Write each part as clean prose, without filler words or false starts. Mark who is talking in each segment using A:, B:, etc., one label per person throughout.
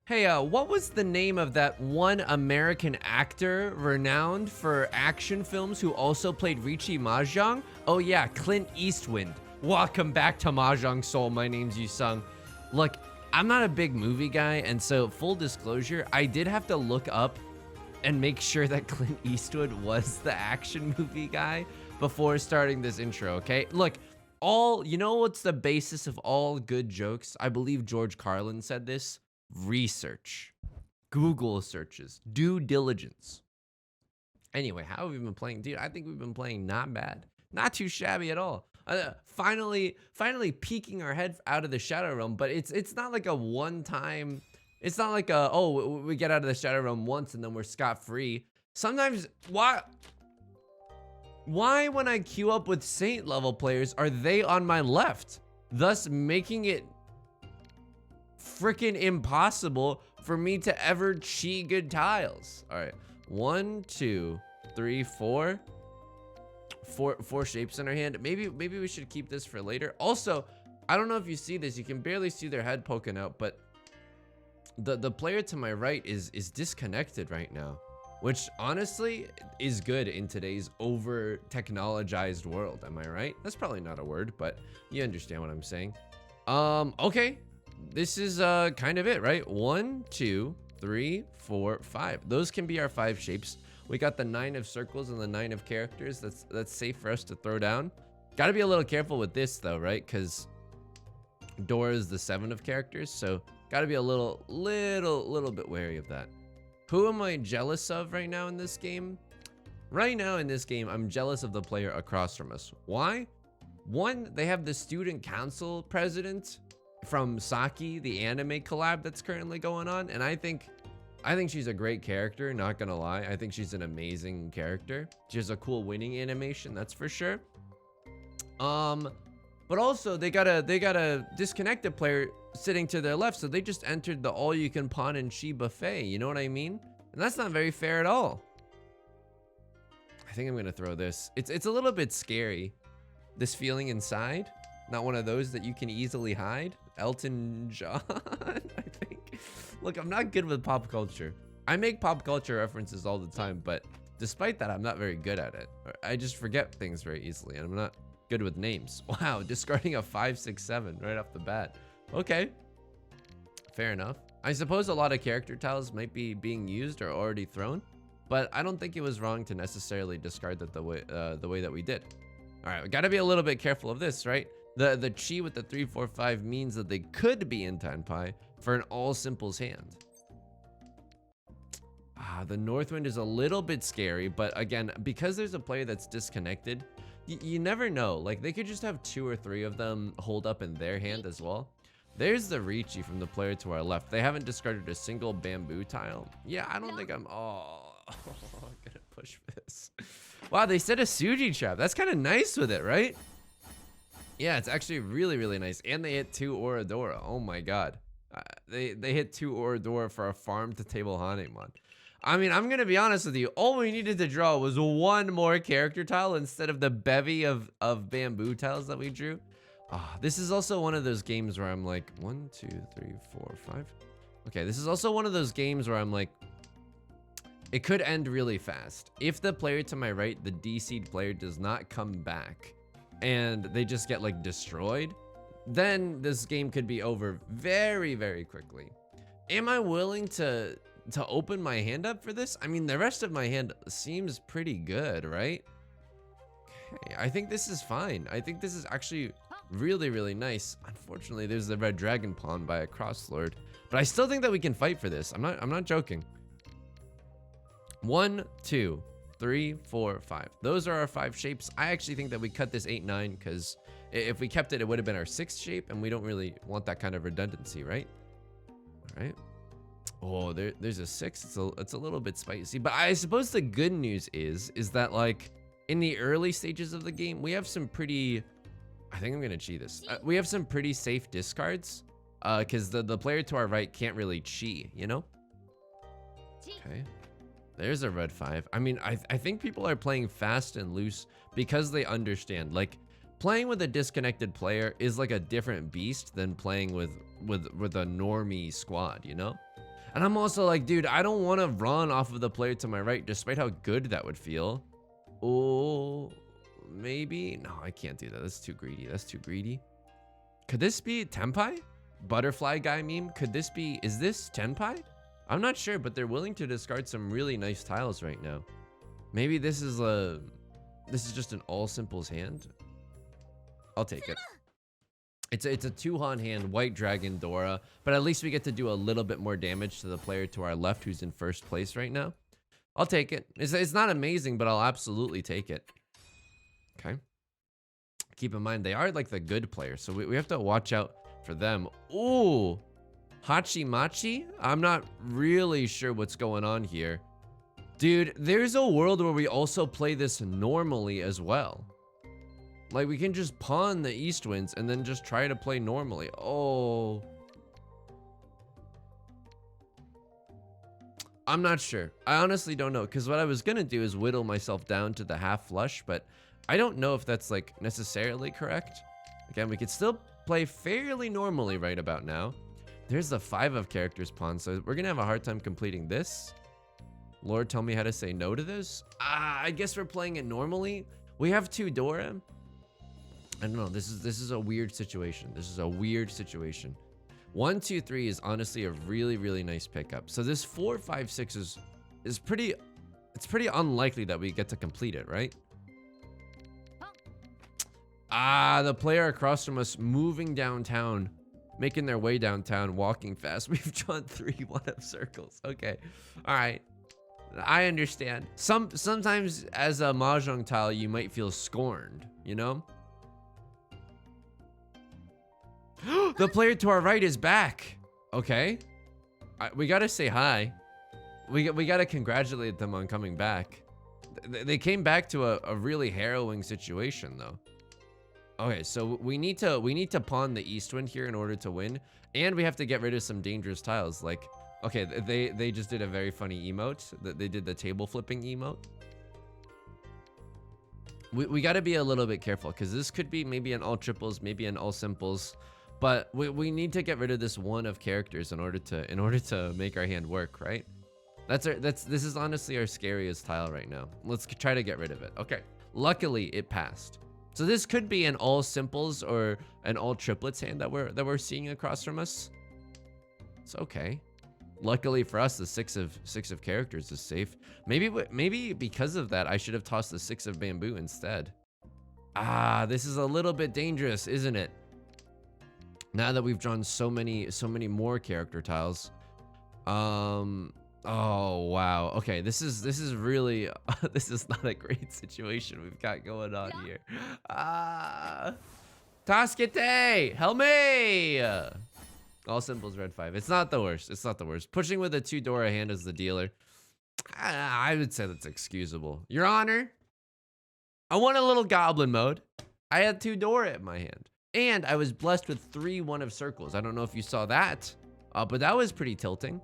A: Hey, what was the name of that one American actor renowned for action films who also played Riichi Mahjong? Oh yeah, Clint Eastwood. Welcome back to Mahjong Soul. My name's Yusong. Look, I'm not a big movie guy, and so full disclosure, I did have to look up and make sure that Clint Eastwood was the action movie guy before starting this intro, okay? Look, you know what's the basis of all good jokes? I believe George Carlin said this. Research, Google searches, due diligence. Anyway, how have we been playing? Dude, I think we've been playing not bad. Not too shabby at all. Finally peeking our head out of the Shadow Realm, but it's not like a one-time, it's not like a, oh, we get out of the Shadow Realm once and then we're scot-free. Sometimes, why when I queue up with Saint level players, are they on my left? Thus making it freaking impossible for me to ever cheat good tiles. All right, 1, 2, 3, 4 shapes in our hand. Maybe we should keep this for later. Also, I don't know if you see this, you can barely see their head poking out, but the player to my right is disconnected right now, which honestly is good in today's over technologized world. Am I right? That's probably not a word, but you understand what I'm saying. Okay, this is kind of it, right? 1, 2, 3, 4, 5. Those can be our 5 shapes. We got the 9 of circles and the 9 of characters. That's safe for us to throw down. Got to be a little careful with this though, right? Because Dora is the 7 of characters, so got to be a little bit wary of that. Who am I jealous of right now in this game? Right now in this game, I'm jealous of the player across from us. Why? One, they have the student council president from Saki, the anime collab that's currently going on, and I think she's a great character, not gonna lie. I think she's an amazing character. She has a cool winning animation, that's for sure. But also they got a disconnected player sitting to their left, so they just entered the all-you-can pawn and chi buffet, you know what I mean? And that's not very fair at all. I think I'm gonna throw this. It's a little bit scary, this feeling inside. Not one of those that you can easily hide. Elton John, I think. Look, I'm not good with pop culture. I make pop culture references all the time, but despite that, I'm not very good at it. I just forget things very easily, and I'm not good with names. Wow, discarding a 5, 6, 7 right off the bat. Okay, fair enough. I suppose a lot of character tiles might be being used or already thrown, but I don't think it was wrong to necessarily discard that the way that we did. All right, we got to be a little bit careful of this, right? The chi with the 3, 4, 5 means that they could be in Tenpai for an all simples hand. The Northwind is a little bit scary, but again, because there's a player that's disconnected, you never know. Like, they could just have 2 or 3 of them hold up in their hand as well. There's the Riichi from the player to our left. They haven't discarded a single bamboo tile. Yeah, I don't think I'm gonna push for this. Wow, they set a Suji trap. That's kind of nice with it, right? Yeah, it's actually really nice. And they hit 2 Oradora. Oh my god. They hit 2 Oradora for a farm to table Hanemon. I mean, I'm gonna be honest with you. All we needed to draw was 1 more character tile instead of the bevy of bamboo tiles that we drew. This is also one of those games where I'm like, 1, 2, 3, 4, 5. Okay, this is also one of those games where I'm like, it could end really fast. If the player to my right, the DC'd player, does not come back and they just get like destroyed, then this game could be over very quickly. Am I willing to open my hand up for this? I mean, the rest of my hand seems pretty good, right? Okay, I think this is fine. I think this is actually really nice. Unfortunately, there's the red dragon pawn by a cross lord, but I still think that we can fight for this. I'm not joking. 1, 2, 3, 4, 5. Those are our 5 shapes. I actually think that we cut this 8, 9 because if we kept it, it would have been our 6th shape, and we don't really want that kind of redundancy, right? All right. Oh, there's a 6. It's a little bit spicy, but I suppose the good news is that like in the early stages of the game, we have some pretty. I think I'm gonna cheat this. We have some pretty safe discards, because the player to our right can't really chi, you know. Okay. There's a red 5. I mean, I think people are playing fast and loose because they understand. Like, playing with a disconnected player is like a different beast than playing with a normie squad, you know? And I'm also like, dude, I don't want to run off of the player to my right, despite how good that would feel. Oh, maybe. No, I can't do that. That's too greedy. That's too greedy. Could this be Tenpai? Butterfly guy meme? Could this be, is this Tenpai? I'm not sure, but they're willing to discard some really nice tiles right now. Maybe this is just an all simples hand. I'll take it. It's a 2-han hand, white dragon Dora, but at least we get to do a little bit more damage to the player to our left who's in first place right now. I'll take it. It's not amazing, but I'll absolutely take it. Okay. Keep in mind, they are like the good players, so we have to watch out for them. Ooh, Hachimachi? I'm not really sure what's going on here. Dude, there's a world where we also play this normally as well. Like, we can just pawn the East Winds and then just try to play normally. Oh. I'm not sure. I honestly don't know, because what I was going to do is whittle myself down to the half flush, but I don't know if that's, like, necessarily correct. Again, we could still play fairly normally right about now. There's the 5 of characters pawn, so we're going to have a hard time completing this. Lord, tell me how to say no to this. I guess we're playing it normally. We have 2 Dora. I don't know. This is a weird situation. This is a weird situation. 1, 2, 3 is honestly a really, really nice pickup. So this 4, 5, 6 is pretty. It's pretty unlikely that we get to complete it, right? The player across from us moving downtown, making their way downtown, walking fast. We've drawn 3 1-up circles. Okay, all right. I understand. Sometimes as a Mahjong tile, you might feel scorned, you know? The player to our right is back. Okay. We gotta say hi. We gotta congratulate them on coming back. They came back to a really harrowing situation though. Okay, so we need to pawn the East Wind here in order to win. And we have to get rid of some dangerous tiles. Like, okay, they just did a very funny emote. They did the table flipping emote. We gotta be a little bit careful because this could be maybe an all triples, maybe an all simples. But we need to get rid of this 1 of characters in order to make our hand work, right? This is honestly our scariest tile right now. Let's try to get rid of it. Okay. Luckily, it passed. So this could be an all simples or an all triplets hand that we're seeing across from us. It's okay. Luckily for us, the 6 of characters is safe. Maybe because of that, I should have tossed the 6 of bamboo instead. This is a little bit dangerous, isn't it? Now that we've drawn so many more character tiles. Oh wow. Okay, this is really this is not a great situation we've got going on here. Tasukete, help me! All simples, red 5. It's not the worst. It's not the worst. Pushing with a 2 Dora hand as the dealer. I would say that's excusable. Your Honor, I want a little goblin mode. I had 2 Dora in my hand. And I was blessed with 3 1 of circles. I don't know if you saw that, but that was pretty tilting.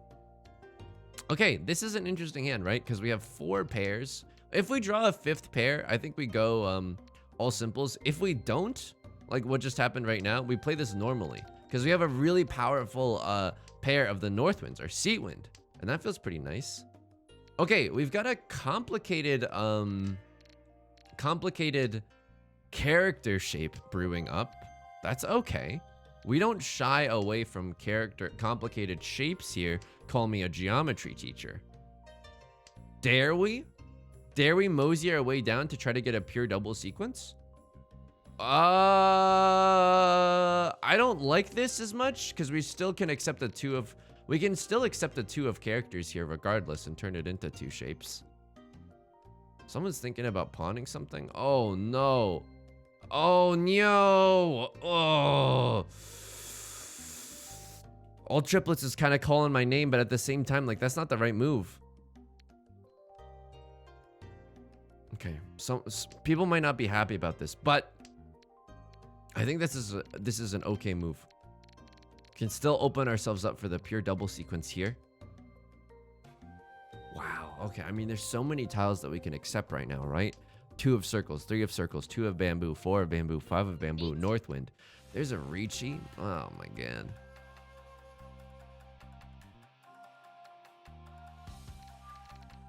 A: Okay, this is an interesting hand, right? Because we have 4 pairs. If we draw a 5th pair, I think we go all simples. If we don't, like what just happened right now, we play this normally. Because we have a really powerful pair of the North Winds, or Seat Wind. And that feels pretty nice. Okay, we've got a complicated character shape brewing up. That's okay. We don't shy away from complicated shapes here. Call me a geometry teacher. Dare we? Dare we mosey our way down to try to get a pure double sequence? I don't like this as much because we still can accept a 2 of... We can still accept a 2 of characters here regardless and turn it into 2 shapes. Someone's thinking about pawning something? Oh no. Oh no. Oh. All triplets is kind of calling my name, but at the same time, like, that's not the right move. Okay, so people might not be happy about this, but I think this is an okay move. Can still open ourselves up for the pure double sequence here. Wow. Okay. I mean, there's so many tiles that we can accept right now, right? 2 of circles, 3 of circles, 2 of bamboo, 4 of bamboo, 5 of bamboo, North Wind. There's a Riichi. Oh my god.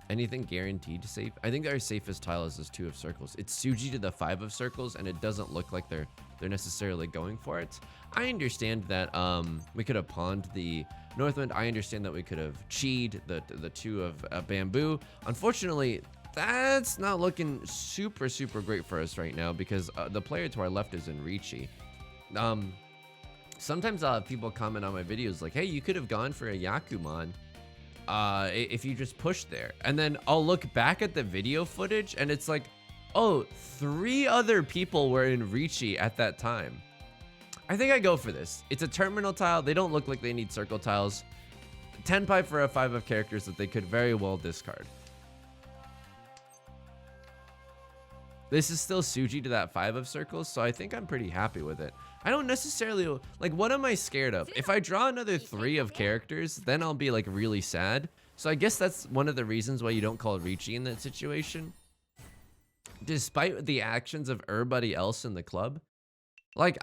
A: Anything guaranteed safe? I think our safest tile is this 2 of circles. It's Suji to the 5 of circles, and it doesn't look like they're necessarily going for it. I understand that we could have pawned the Northwind. I understand that we could have cheated the 2 of bamboo. Unfortunately, that's not looking super great for us right now because the player to our left is in Riichi. Sometimes I'll have people comment on my videos like, hey, you could have gone for a Yakuman if you just pushed there. And then I'll look back at the video footage and it's like, oh, 3 other people were in Riichi at that time. I think I go for this. It's a terminal tile. They don't look like they need circle tiles. 10 pipe for a 5 of characters that they could very well discard. This is still Suji to that 5 of circles, so I think I'm pretty happy with it. I don't necessarily, like, what am I scared of? If I draw another 3 of characters, then I'll be, like, really sad. So I guess that's one of the reasons why you don't call Riichi in that situation. Despite the actions of everybody else in the club. Like,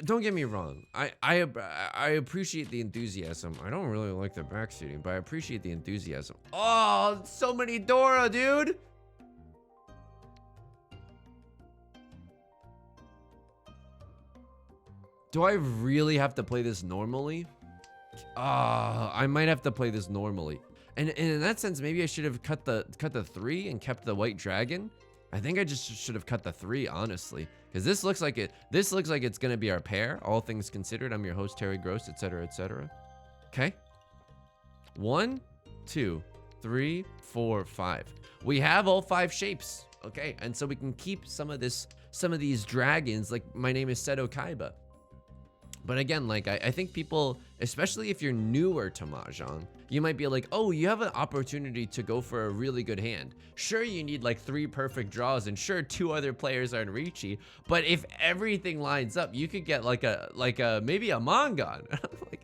A: don't get me wrong. I appreciate the enthusiasm. I don't really like the backseating, but I appreciate the enthusiasm. Oh, so many Dora, dude! Do I really have to play this normally? I might have to play this normally. And in that sense, maybe I should have cut the 3 and kept the white dragon. I think I just should have cut the 3, honestly, because this looks like it's gonna be our pair, all things considered. I'm your host, Terry Gross, etc., etc. Okay. 1, 2, 3, 4, 5. We have all 5 shapes. Okay, and so we can keep some of these dragons. Like my name is Seto Kaiba. But again, like I think people, especially if you're newer to Mahjong, you might be like, oh, you have an opportunity to go for a really good hand. Sure, you need like 3 perfect draws, and sure, 2 other players are in Riichi. But if everything lines up, you could get like a maybe a Mangan. Like,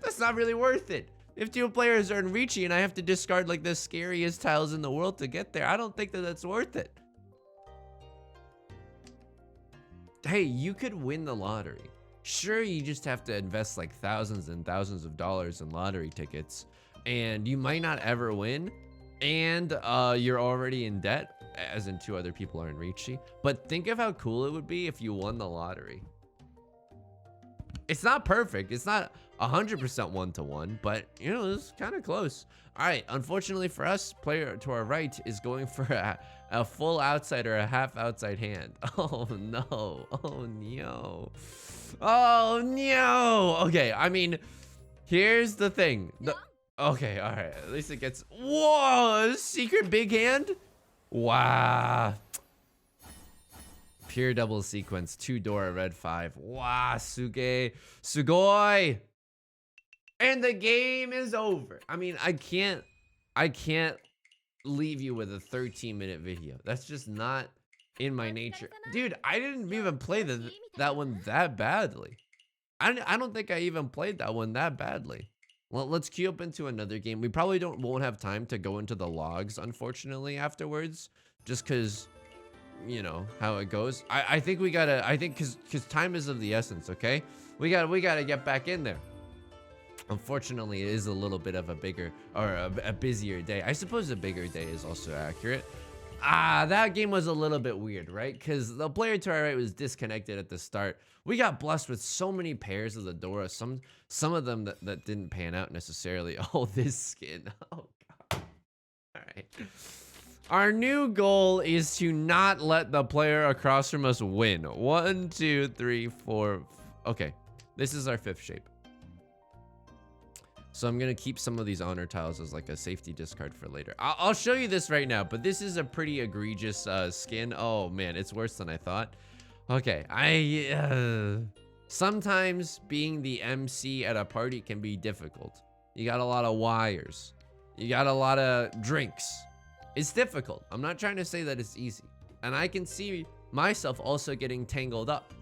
A: that's not really worth it. If 2 players are in Riichi and I have to discard like the scariest tiles in the world to get there, I don't think that that's worth it. Hey, you could win the lottery. Sure, you just have to invest like thousands and thousands of dollars in lottery tickets, and you might not ever win, and you're already in debt, as in 2 other people are in Riichi. But think of how cool it would be if you won the lottery. It's not perfect. It's not 100% 1-to-1, but you know, it's kind of close. All right, unfortunately for us, player to our right is going for a full outside or a half outside hand. Oh no, oh no. Oh no. Okay, I mean, here's the thing. Okay, all right, at least it gets, whoa, secret big hand. Wow. Pure double sequence, 2 Dora, red 5. Wow, sugoi. And the game is over. I mean, I can't leave you with a 13-minute video. That's just not in my nature. Dude, I didn't even play that one that badly. I don't think I even played that one that badly. Well, let's queue up into another game. We probably won't have time to go into the logs, unfortunately, afterwards, just because, you know how it goes. I think we gotta, because time is of the essence. Okay, we gotta get back in there. Unfortunately, it is a little bit of a bigger, or a busier day. I suppose a bigger day is also accurate. That game was a little bit weird, right? Because the player to our right was disconnected at the start. We got blessed with so many pairs of the Dora. Some of them that didn't pan out necessarily. Oh, this skin. Oh god. All right. Our new goal is to not let the player across from us win. 1, 2, 3, 4. Okay, this is our 5th shape. So I'm gonna keep some of these honor tiles as like a safety discard for later. I'll show you this right now, but this is a pretty egregious skin. Oh man, it's worse than I thought. Okay, sometimes being the MC at a party can be difficult. You got a lot of wires. You got a lot of drinks. It's difficult. I'm not trying to say that it's easy. And I can see myself also getting tangled up.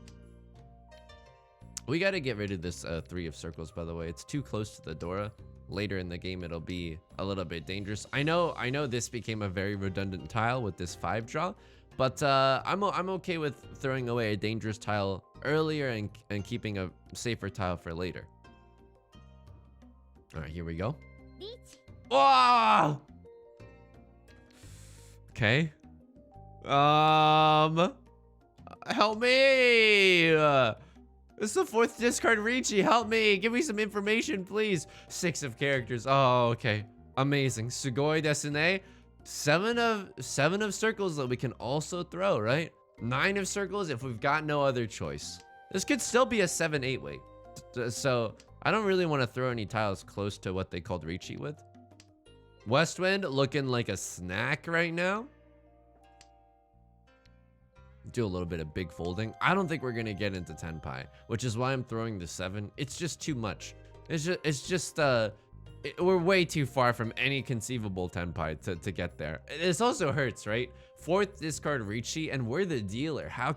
A: We got to get rid of this 3 of circles, by the way. It's too close to the Dora. Later in the game, it'll be a little bit dangerous. I know this became a very redundant tile with this 5 draw, but I'm okay with throwing away a dangerous tile earlier and keeping a safer tile for later. All right, here we go. Oh! Okay. Help me! This is the 4th discard Riichi. Help me! Give me some information, please. 6 of characters. Oh, okay. Amazing. Sugoi desu ne. 7 of circles that we can also throw, right? 9 of circles if we've got no other choice. This could still be a 7-8 weight. So I don't really want to throw any tiles close to what they called Riichi with. Westwind looking like a snack right now. Do a little bit of big folding. I don't think we're gonna get into Tenpai, which is why I'm throwing the 7. It's just too much. We're way too far from any conceivable Tenpai to get there. This also hurts, right? 4th discard Riichi, and we're the dealer. How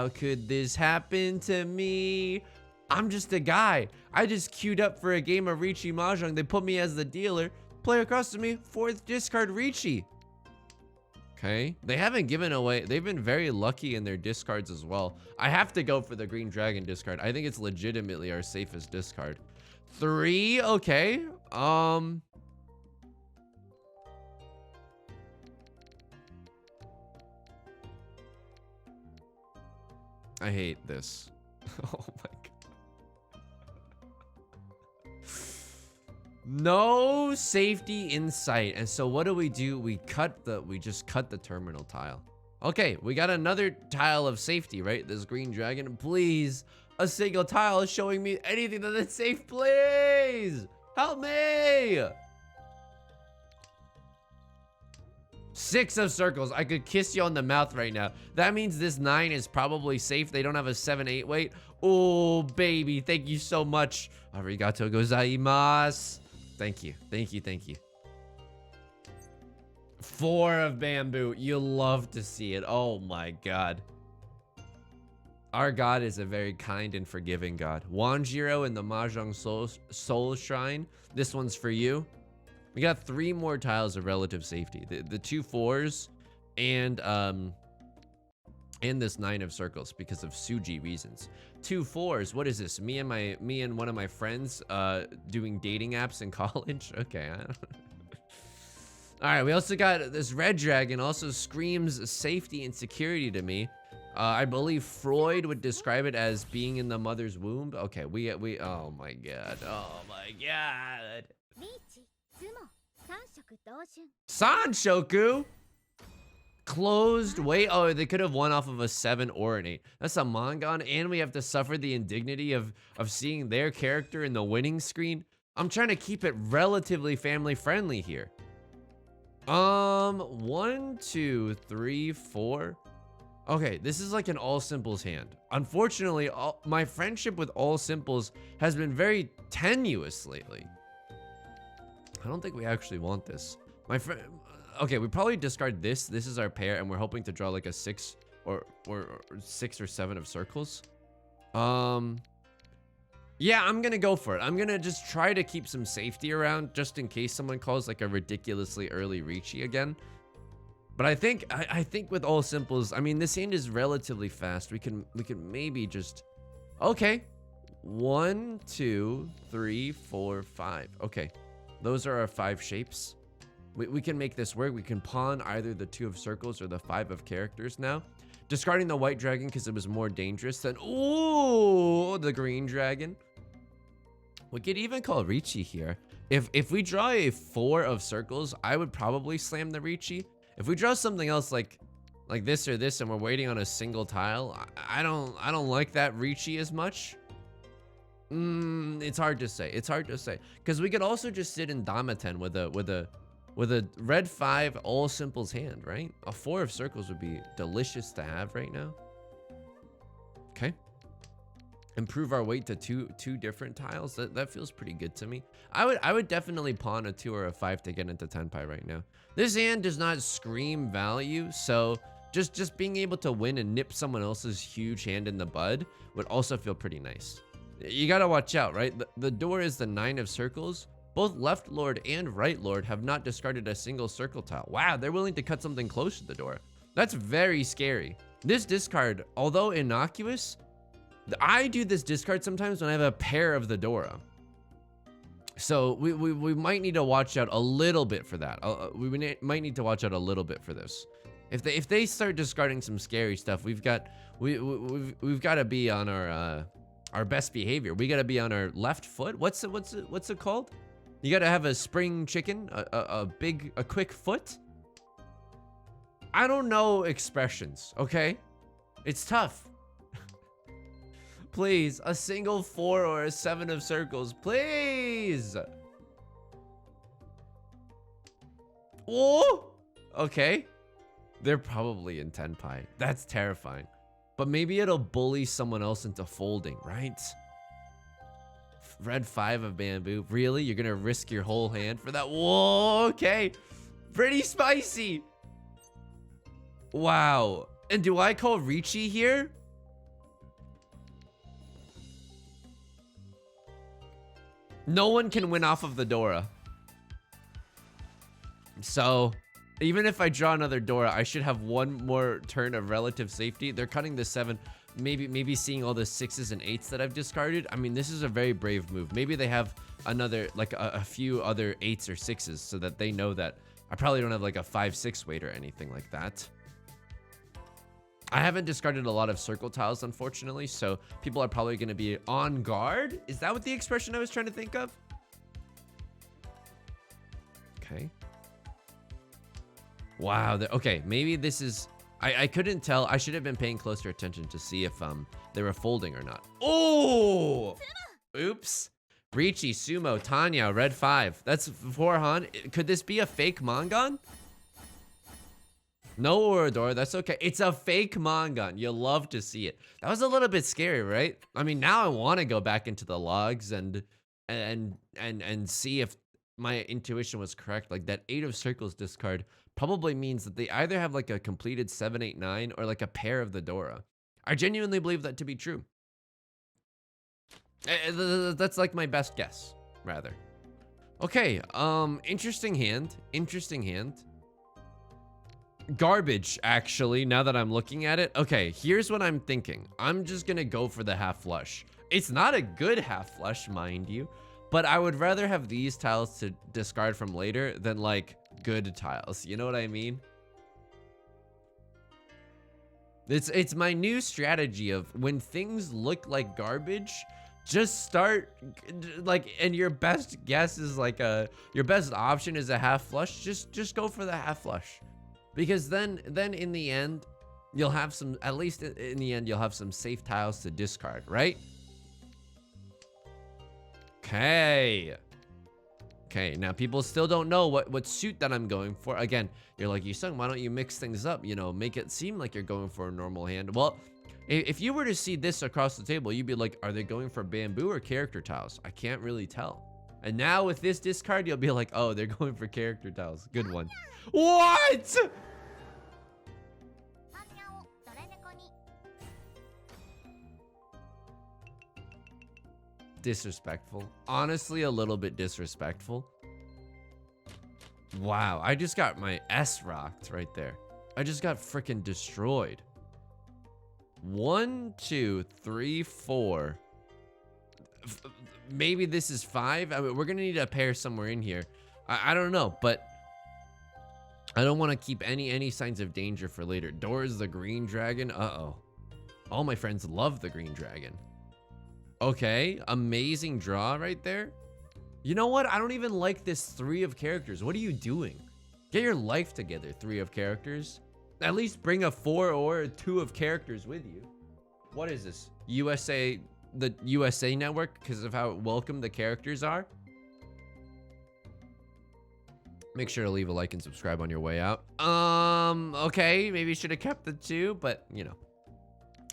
A: could this happen to me? I'm just a guy. I just queued up for a game of Riichi Mahjong. They put me as the dealer. Player across to me, 4th discard Riichi. Okay, they haven't given away. They've been very lucky in their discards as well. I have to go for the green dragon discard. I think it's legitimately our safest discard. 3, okay. I hate this. Oh my god. No safety in sight. And so what do? We just cut the terminal tile. Okay, we got another tile of safety, right? This green dragon. Please, a single tile is showing me anything that's safe. Please help me. 6 of circles. I could kiss you on the mouth right now. That means this 9 is probably safe. They don't have a 7-8 weight. Oh baby, thank you so much. Arigato gozaimasu. Thank you, thank you, thank you. 4 of bamboo. You love to see it. Oh my god. Our god is a very kind and forgiving god. Wanjiro in the Mahjong Soul Shrine. This one's for you. We got 3 more tiles of relative safety. The 2 4s and this 9 of circles because of Suji reasons. 2 4s. What is this? Me and one of my friends doing dating apps in college. Okay. All right. We also got this red dragon. Also screams safety and security to me. I believe Freud would describe it as being in the mother's womb. Okay. We. Oh my god. Oh my god. Sanshoku. Closed. Wait. Oh, they could have won off of a 7 or an 8. That's a Mangon, and we have to suffer the indignity of seeing their character in the winning screen. I'm trying to keep it relatively family friendly here. 1 2 3 4. Okay, this is like an all simples hand. Unfortunately, my friendship with all simples has been very tenuous lately. I don't think we actually want this. My friend. Okay, we probably discard this. This is our pair, and we're hoping to draw like a 6 or 6 or 7 of circles. Yeah, I'm gonna go for it. I'm gonna just try to keep some safety around just in case someone calls like a ridiculously early Riichi again. But I think with all simples, I mean, this hand is relatively fast. We can maybe just. Okay, 1 2 3 4 5. Okay, those are our 5 shapes. We can make this work. We can pawn either the 2 of circles or the 5 of characters now. Discarding the white dragon because it was more dangerous than, ooh, the green dragon. We could even call Riichi here. If we draw a 4 of circles, I would probably slam the Riichi. If we draw something else like this or this and we're waiting on a single tile, I don't like that Riichi as much. It's hard to say. It's hard to say. Because we could also just sit in Damaten with a red 5 all simples hand, right? A 4 of circles would be delicious to have right now. Okay. Improve our weight to two different tiles. That feels pretty good to me. I would definitely pawn a 2 or a 5 to get into Tenpai right now. This hand does not scream value, so just being able to win and nip someone else's huge hand in the bud would also feel pretty nice. You gotta watch out, right? The door is the 9 of circles. Both left lord and right lord have not discarded a single circle tile. Wow, they're willing to cut something close to the door. That's very scary. This discard, although innocuous, I do this discard sometimes when I have a pair of the Dora. So we might need to watch out a little bit for that. Might need to watch out a little bit for this. If they start discarding some scary stuff, we've got to be on our best behavior. We got to be on our left foot. What's it called? You got to have a spring chicken, a quick foot. I don't know expressions, okay? It's tough. Please, a single 4 or a 7 of circles, please. Oh, okay. They're probably in Tenpai. That's terrifying. But maybe it'll bully someone else into folding, right? Red 5 of bamboo. Really? You're gonna risk your whole hand for that? Whoa, okay. Pretty spicy. Wow. And do I call Riichi here? No one can win off of the Dora. So, even if I draw another Dora, I should have one more turn of relative safety. They're cutting the 7. Maybe seeing all the 6s and 8s that I've discarded. I mean, this is a very brave move. Maybe they have another, like a few other 8s or 6s so that they know that I probably don't have like a 5-6 weight or anything like that. I haven't discarded a lot of circle tiles, unfortunately, so people are probably going to be on guard. Is that what the expression I was trying to think of? Okay. Wow. Okay, maybe this is... I couldn't tell. I should have been paying closer attention to see if they were folding or not. Oh! Oops. Riichi, Sumo, Tanya, red 5. That's 4 Han. Could this be a fake Mangon? No Orador, that's okay. It's a fake Mangon. You'll love to see it. That was a little bit scary, right? I mean, now I want to go back into the logs and see if my intuition was correct. Like that 8 of circles discard probably means that they either have like a completed 7, 8, 9 or like a pair of the Dora. I genuinely believe that to be true. That's like my best guess, rather. Okay, interesting hand. Interesting hand. Garbage, actually, now that I'm looking at it. Okay, here's what I'm thinking. I'm just gonna go for the half flush. It's not a good half flush, mind you, but I would rather have these tiles to discard from later than like good tiles. You know what I mean? It's my new strategy of when things look like garbage, just start like, and your best guess is like your best option is a half flush. Just go for the half flush. Because then in the end, you'll have some, at least in the end, you'll have some safe tiles to discard, right? Okay. Okay, now people still don't know what suit that I'm going for. Again, you're like, Yusong, why don't you mix things up? You know, make it seem like you're going for a normal hand. Well, if you were to see this across the table, you'd be like, are they going for bamboo or character tiles? I can't really tell. And now with this discard, you'll be like, oh, they're going for character tiles. Good one. What? Disrespectful. Honestly, a little bit disrespectful. Wow, I just got my S rocked right there. I just got freaking destroyed. 1, 2, 3, 4. Maybe this is 5. I mean, we're gonna need a pair somewhere in here. I don't know, but I don't want to keep any signs of danger for later. Dora's the green dragon. Uh-oh. All my friends love the green dragon. Okay, amazing draw right there. You know what? I don't even like this 3 of characters. What are you doing? Get your life together, 3 of characters. At least bring a 4 or a 2 of characters with you. What is this? USA, the USA network, because of how welcome the characters are. Make sure to leave a like and subscribe on your way out. Okay, maybe should have kept the 2, but you know.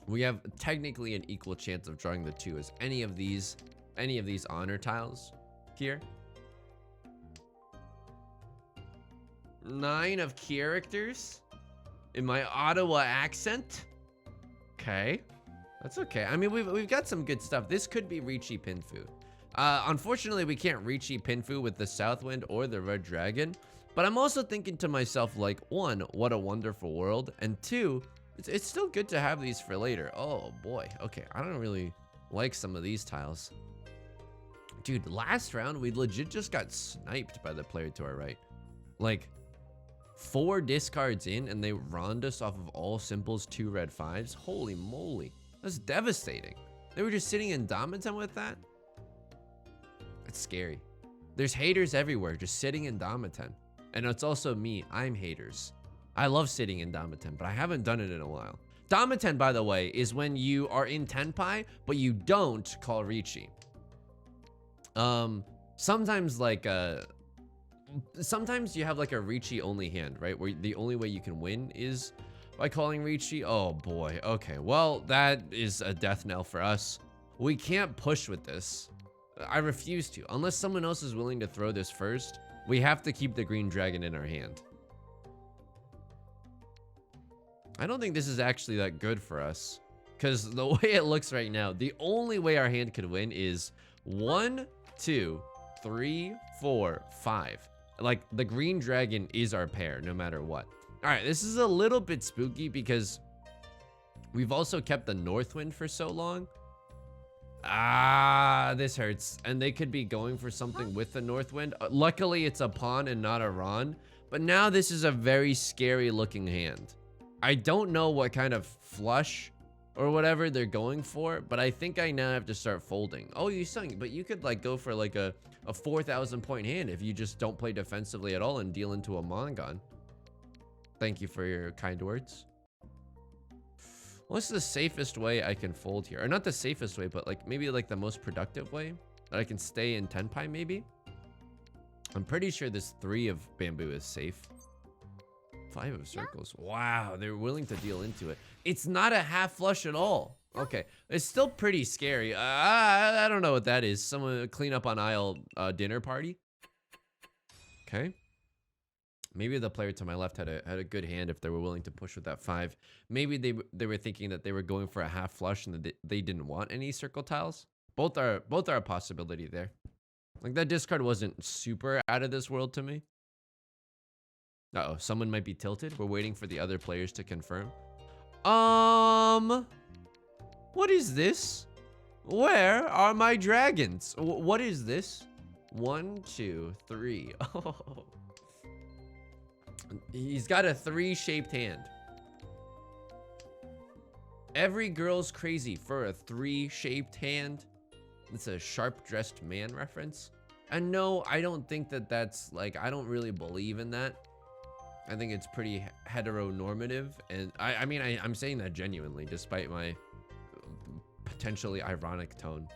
A: We have technically an equal chance of drawing the 2 as any of these honor tiles here. 9 of characters in my Ottawa accent. Okay, that's okay. I mean, we've got some good stuff. This could be Riichi Pinfu. Unfortunately, we can't Riichi Pinfu with the Southwind or the Red Dragon. But I'm also thinking to myself, like, 1, what a wonderful world, and 2. It's still good to have these for later. Oh boy. Okay, I don't really like some of these tiles. Dude, last round, we legit just got sniped by the player to our right. Like, 4 discards in, and they ronned us off of all simples, 2 red 5s. Holy moly. That's devastating. They were just sitting in Dominton with that? That's scary. There's haters everywhere, just sitting in Dominton. And it's also me. I'm haters. I love sitting in Dominton, but I haven't done it in a while. Dominton, by the way, is when you are in Tenpai, but you don't call Riichi. Sometimes like sometimes you have like a Riichi only hand, right? Where the only way you can win is by calling Riichi. Oh boy. Okay. Well, that is a death knell for us. We can't push with this. I refuse to. Unless someone else is willing to throw this first, we have to keep the green dragon in our hand. I don't think this is actually that good for us. Because the way it looks right now, the only way our hand could win is 1, 2, 3, 4, 5. Like, the green dragon is our pair, no matter what. All right, this is a little bit spooky because we've also kept the Northwind for so long. Ah, this hurts. And they could be going for something with the Northwind. Luckily, it's a pawn and not a Ron. But now this is a very scary looking hand. I don't know what kind of flush or whatever they're going for, but I think I now have to start folding. Oh, Yusong, but you could like go for like a 4,000 point hand if you just don't play defensively at all and deal into a Mongon. Thank you for your kind words. What's the safest way I can fold here? Or not the safest way, but like maybe like the most productive way that I can stay in Tenpai maybe? I'm pretty sure this 3 of bamboo is safe. 5 of circles. Wow, they're willing to deal into it. It's not a half flush at all. Okay, it's still pretty scary. I don't know what that is. Someone clean up on aisle dinner party. Okay. Maybe the player to my left had a good hand if they were willing to push with that 5. Maybe they were thinking that they were going for a half flush and that they didn't want any circle tiles. Both are a possibility there. Like that discard wasn't super out of this world to me. Uh-oh, someone might be tilted. We're waiting for the other players to confirm. What is this? Where are my dragons? What is this? 1, 2, 3. Oh. He's got a 3-shaped hand. Every girl's crazy for a 3-shaped hand. It's a sharp-dressed man reference. And no, I don't think that that's like, I don't really believe in that. I think it's pretty heteronormative. And I mean, I'm saying that genuinely, despite my potentially ironic tone.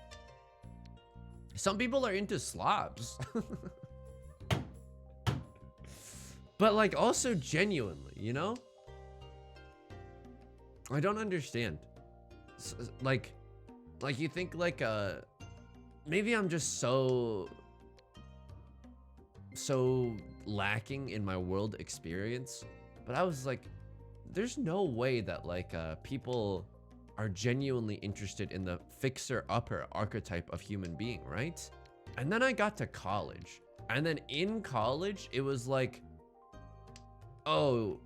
A: Some people are into slobs. But like also genuinely, you know? I don't understand. Like you think like maybe I'm just so lacking in my world experience, but I was like, there's no way that like people are genuinely interested in the fixer-upper archetype of human being, right? And then I got to college, and then in college it was like, oh,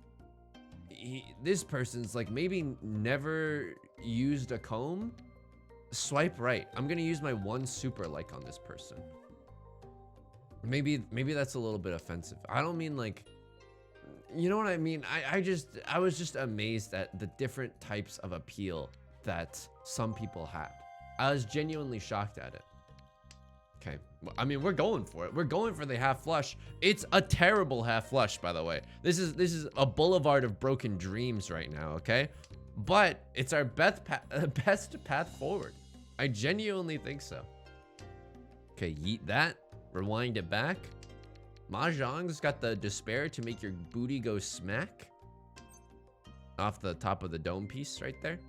A: this person's like maybe never used a comb. Swipe right. I'm gonna use my 1 super like on this person. Maybe that's a little bit offensive. I don't mean like, you know what I mean? I was just amazed at the different types of appeal that some people had. I was genuinely shocked at it. Okay, I mean, we're going for it. We're going for the half flush. It's a terrible half flush, by the way. This is a boulevard of broken dreams right now, okay? But it's our best path forward. I genuinely think so. Okay, yeet that. Rewind it back. Mahjong's got the despair to make your booty go smack. Off the top of the dome piece right there.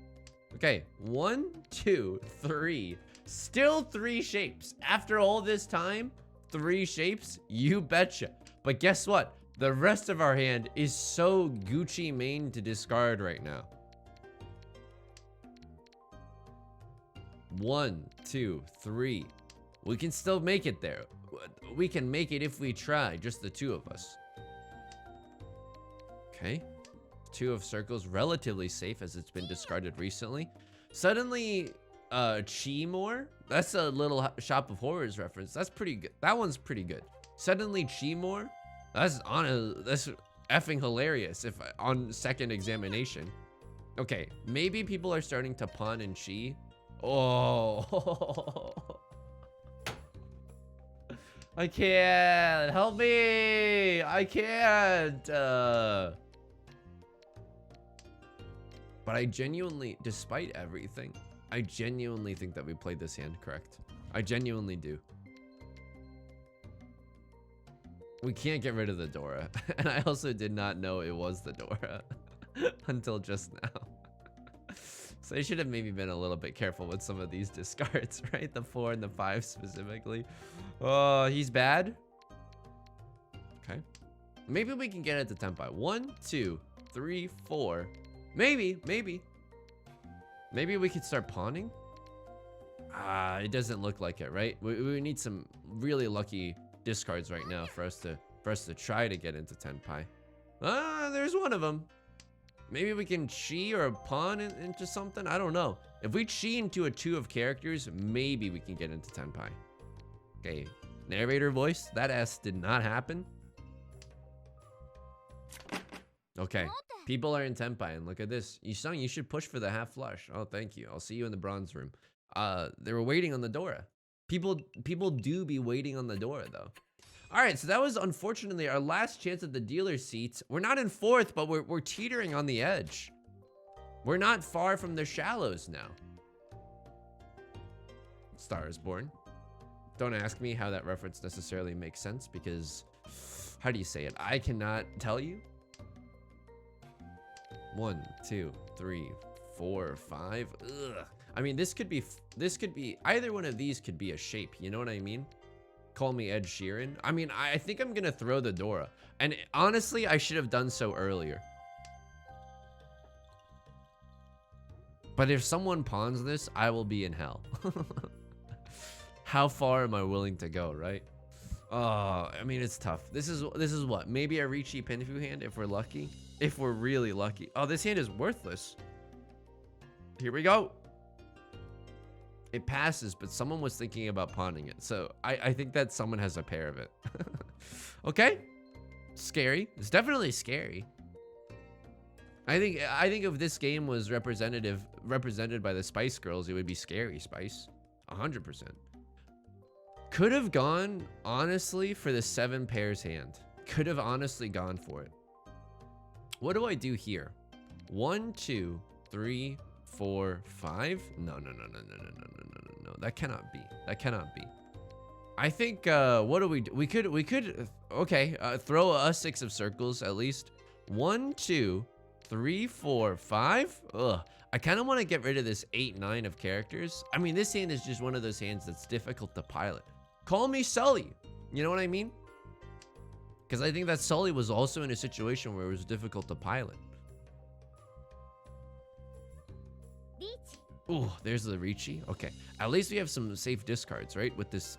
A: Okay, 1, 2, 3. Still 3 shapes. After all this time, 3 shapes, you betcha. But guess what? The rest of our hand is so Gucci Mane to discard right now. 1, 2, 3. We can still make it there. We can make it if we try, just the 2 of us. Okay. 2 of circles, relatively safe as it's been discarded recently. Suddenly, Chi more. That's a little Shop of Horrors reference. That's pretty good. That one's pretty good. Suddenly Chi more. That's effing hilarious if on second examination. Okay, maybe people are starting to pun and Chi. Oh. I can't. Help me. I can't. But I genuinely, despite everything, I genuinely think that we played this hand correct. I genuinely do. We can't get rid of the Dora. And I also did not know it was the Dora until just now. So I should have maybe been a little bit careful with some of these discards, right? The 4 and the 5 specifically. Oh, he's bad. Okay. Maybe we can get it to Tenpai. 1, 2, 3, 4. Maybe. Maybe we could start pawning. It doesn't look like it, right? We need some really lucky discards right now for us to try to get into Tenpai. There's one of them. Maybe we can chi or pawn into something. I don't know. If we chi into a 2 of characters, maybe we can get into Tenpai. Okay, narrator voice. That S did not happen. Okay, people are in Tenpai, and look at this. Yusong, you should push for the half flush. Oh, thank you. I'll see you in the bronze room. They were waiting on the Dora. People do be waiting on the Dora though. All right, so that was unfortunately our last chance at the dealer seats. We're not in 4th, but we're teetering on the edge. We're not far from the shallows now. Star is Born. Don't ask me how that reference necessarily makes sense because, how do you say it? I cannot tell you. 1, 2, 3, 4, 5. Ugh. I mean, this could be either one of these could be a shape. You know what I mean? Call me Ed Sheeran. I mean, I think I'm gonna throw the Dora. And honestly, I should have done so earlier. But if someone pawns this, I will be in hell. How far am I willing to go, right? Oh, I mean, it's tough. This is what? Maybe a Riichi Pinfu hand if we're lucky. If we're really lucky. Oh, this hand is worthless. Here we go. It passes, but someone was thinking about pawning it. So I think that someone has a pair of it. Okay. Scary. It's definitely scary. I think if this game was represented by the Spice Girls, it would be Scary Spice. 100%. Could have gone, honestly, for the 7 pairs hand. Could have honestly gone for it. What do I do here? 1, 2, 3, 4, 5. No. That cannot be. That cannot be. I think what do we do? We could okay, throw a 6 of circles at least. 1, 2, 3, 4, 5. Ugh. I kind of want to get rid of this 8, 9 of characters. I mean, this hand is just one of those hands that's difficult to pilot. Call me Sully. You know what I mean? Because I think that Sully was also in a situation where it was difficult to pilot. Ooh, there's the Riichi. Okay, at least we have some safe discards, right? With this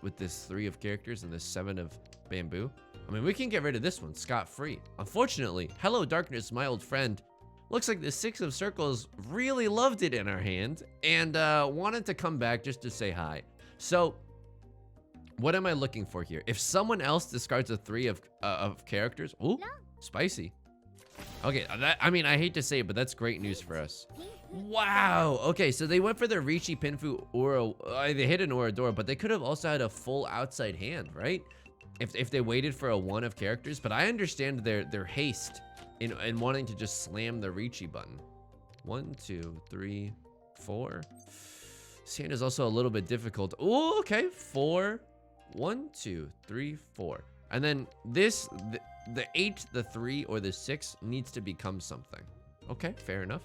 A: 3 of characters and this 7 of bamboo. I mean, we can get rid of this one scot-free. Unfortunately, hello darkness, my old friend. Looks like the 6 of circles really loved it in our hand and wanted to come back just to say hi. So, what am I looking for here? If someone else discards a 3 of characters, ooh, spicy. Okay, I mean, I hate to say it, but that's great news for us. Wow. Okay, so they went for the Riichi Pinfu Aura. They hit an Oradora, but they could have also had a full outside hand, right? If they waited for a 1 of characters. But I understand their haste in wanting to just slam the Riichi button. 1, 2, 3, 4. This hand is also a little bit difficult. Oh, okay. 4. 1, 2, 3, 4. And then this, the 8, the 3, or the 6 needs to become something. Okay, fair enough.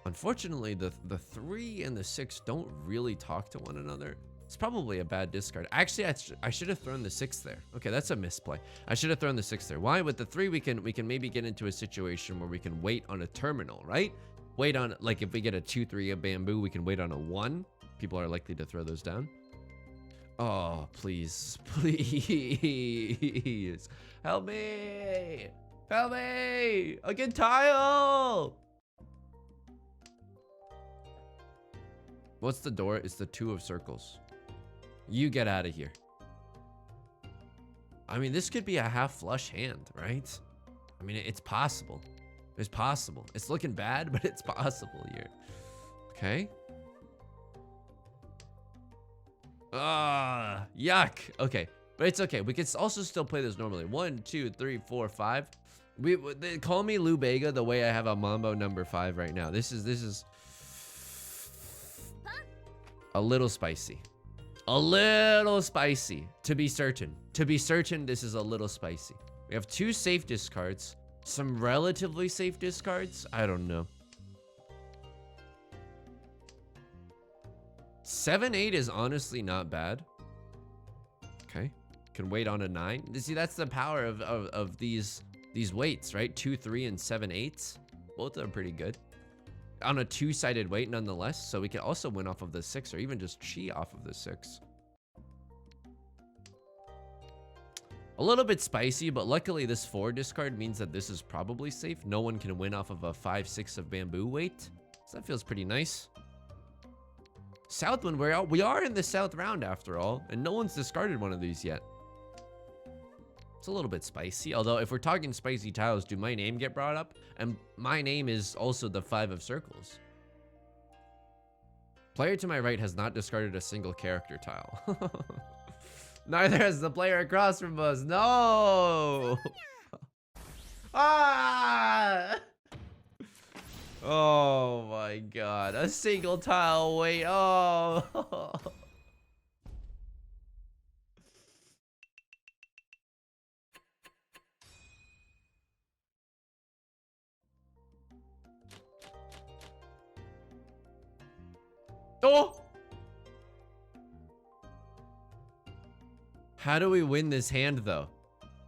A: Unfortunately, the 3 and the 6 don't really talk to one another. It's probably a bad discard. Actually, I should have thrown the 6 there. Okay, that's a misplay. I should have thrown the 6 there. Why? With the 3, we can maybe get into a situation where we can wait on a terminal, right? Wait on, like, if we get a 2-3 of bamboo, we can wait on a 1. People are likely to throw those down. Oh, please, please. Help me. Help me. A good tile. What's the Dora? It's the 2 of circles. You get out of here. I mean, this could be a half flush hand, right? I mean, it's possible. It's possible. It's looking bad, but it's possible here. Okay. Yuck. Okay, but it's okay. We can also still play this normally. 1, 2, 3, 4, 5. They call me Lou Bega the way I have a Mambo number 5 right now. This is a little spicy. A little spicy, to be certain. To be certain, this is a little spicy. We have 2 safe discards. Some relatively safe discards. I don't know. 7-8 is honestly not bad. Okay. Can wait on a 9. See, that's the power of these weights, right? 2, 3, and 7-8s. Both are pretty good. On a 2-sided weight nonetheless, so we can also win off of the 6 or even just chi off of the 6. A little bit spicy, but luckily this 4 discard means that this is probably safe. No one can win off of a 5, 6 of bamboo weight, so that feels pretty nice. Southwind, we are in the south round after all, and no one's discarded one of these yet. It's a little bit spicy, although if we're talking spicy tiles, do my name get brought up? And my name is also the 5 of circles. Player to my right has not discarded a single character tile. Neither has the player across from us. No! Ah! Oh my god. A single tile wait. Oh. Oh! How do we win this hand though?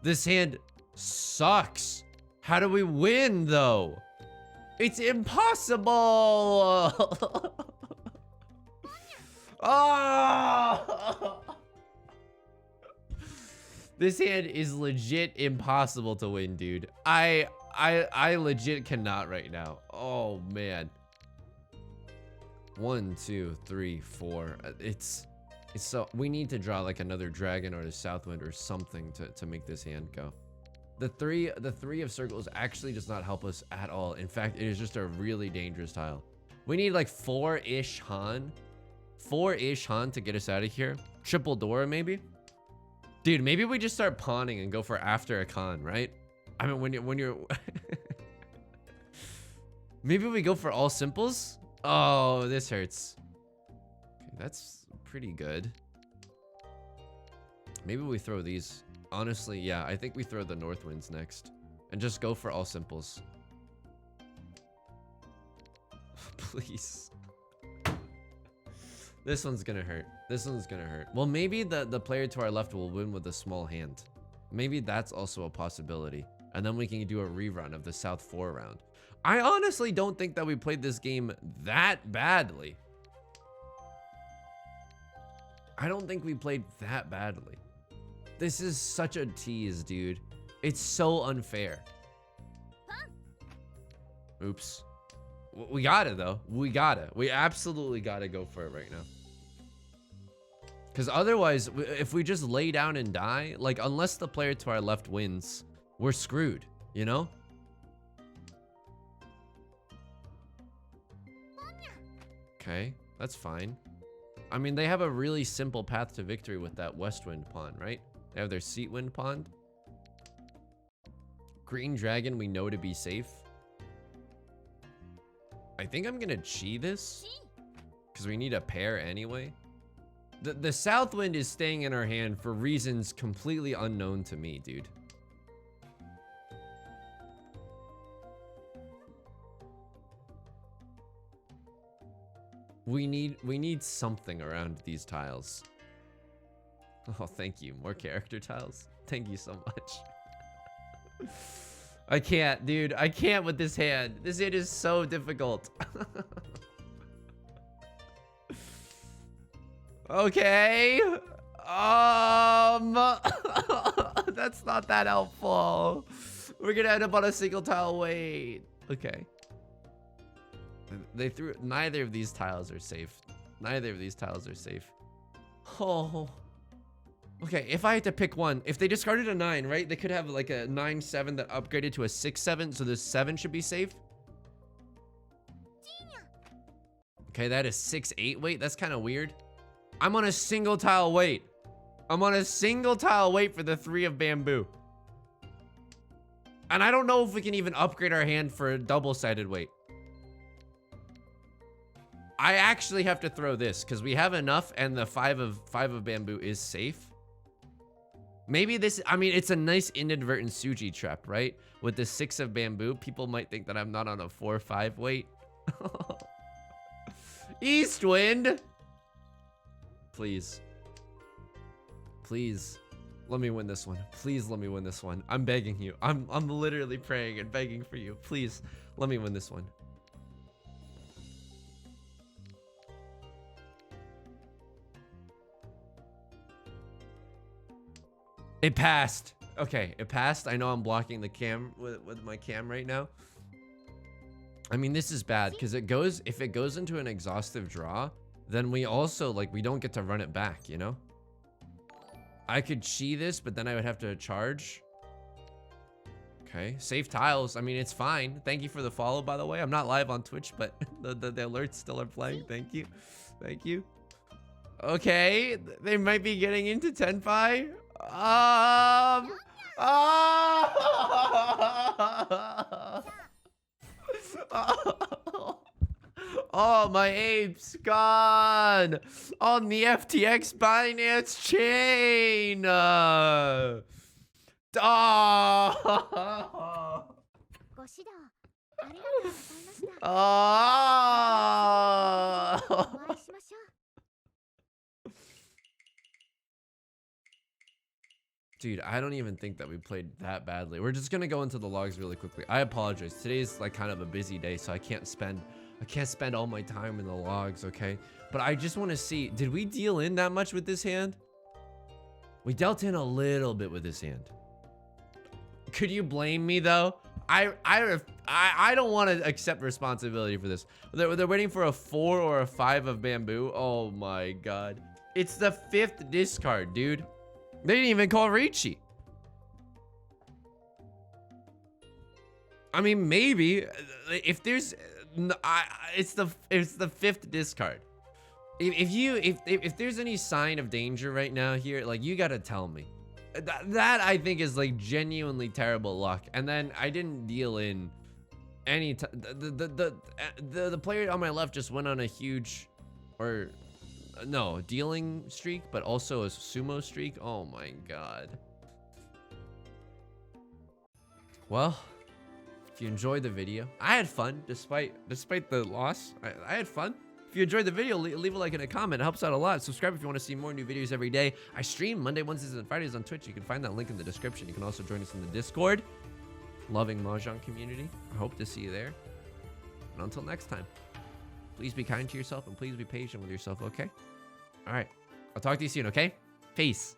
A: This hand sucks. How do we win though? It's impossible. Oh! This hand is legit impossible to win, dude. I legit cannot right now. Oh man. 1, 2, 3, 4. It's so we need to draw like another dragon or a southwind or something to make this hand go. The three of circles actually does not help us at all. In fact, it is just a really dangerous tile. We need like 4-ish Han. 4-ish Han to get us out of here. Triple Dora maybe? Dude, maybe we just start pawning and go for after a con, right? I mean, when you're maybe we go for all simples? Oh, this hurts. Okay, that's pretty good. Maybe we throw these. Honestly, yeah, I think we throw the north winds next and just go for all simples. Please. This one's gonna hurt. This one's gonna hurt. Well, maybe the player to our left will win with a small hand. Maybe that's also a possibility. And then we can do a rerun of the South 4 round. I honestly don't think that we played this game that badly. I don't think we played that badly. This is such a tease, dude. It's so unfair. Oops. We got it, though. We got it. We absolutely got to go for it right now. Because otherwise, if we just lay down and die, like, unless the player to our left wins, we're screwed, you know? Okay, that's fine. I mean, they have a really simple path to victory with that west wind pawn, right? They have their seat wind pawn. Green dragon we know to be safe. I think I'm gonna chi this because we need a pair anyway. The south wind is staying in our hand for reasons completely unknown to me, dude. We need something around these tiles. Oh, thank you. More character tiles. Thank you so much. I can't, dude. I can't with this hand. This hand is so difficult. Okay. That's not that helpful. We're gonna end up on a single tile wait. Okay. They threw neither of these tiles are safe. Neither of these tiles are safe. Oh. Okay, if I had to pick one, if they discarded a 9, right? They could have like a 9-7 that upgraded to a 6-7, so this 7 should be safe. Okay, that is 6-8 weight. That's kind of weird. I'm on a single tile weight. I'm on a single tile weight for the 3 of bamboo. And I don't know if we can even upgrade our hand for a double-sided weight. I actually have to throw this because we have enough and the 5 of bamboo is safe. Maybe this, I mean, it's a nice inadvertent Suji trap, right? With the 6 of bamboo, people might think that I'm not on a 4-5 weight. East wind. Please. Please. Let me win this one. Please let me win this one. I'm begging you. I'm literally praying and begging for you. Please, let me win this one. It passed. Okay, it passed. I know I'm blocking the cam with my cam right now. I mean, this is bad because if it goes into an exhaustive draw, then we also, like, we don't get to run it back, you know? I could chi this, but then I would have to charge. Okay, safe tiles. I mean, it's fine. Thank you for the follow, by the way. I'm not live on Twitch, but the alerts still are playing. Thank you. Thank you. Okay, they might be getting into Tenpai. Oh, my apes gone on the FTX Binance chain. Dude, I don't even think that we played that badly. We're just gonna go into the logs really quickly. I apologize. Today's like kind of a busy day, so I can't spend all my time in the logs, okay? But I just want to see, did we deal in that much with this hand? We dealt in a little bit with this hand. Could you blame me though? I don't want to accept responsibility for this. They're waiting for a 4 or a 5 of bamboo. Oh my god. It's the 5th discard, dude. They didn't even call Riichi. I mean, maybe if there's, it's the 5th discard. If there's any sign of danger right now here, like, you gotta tell me. That I think is like genuinely terrible luck. And then I didn't deal in any. The player on my left just went on a huge, or no, dealing streak, but also a sumo streak. Oh my god. Well, if you enjoyed the video, I had fun despite the loss. I had fun. If you enjoyed the video, leave a like and a comment. It helps out a lot. Subscribe if you want to see more new videos every day. I stream Monday, Wednesdays, and Fridays on Twitch. You can find that link in the description. You can also join us in the Discord. Loving Mahjong community. I hope to see you there. And until next time, please be kind to yourself and please be patient with yourself, okay? All right. I'll talk to you soon, okay? Peace.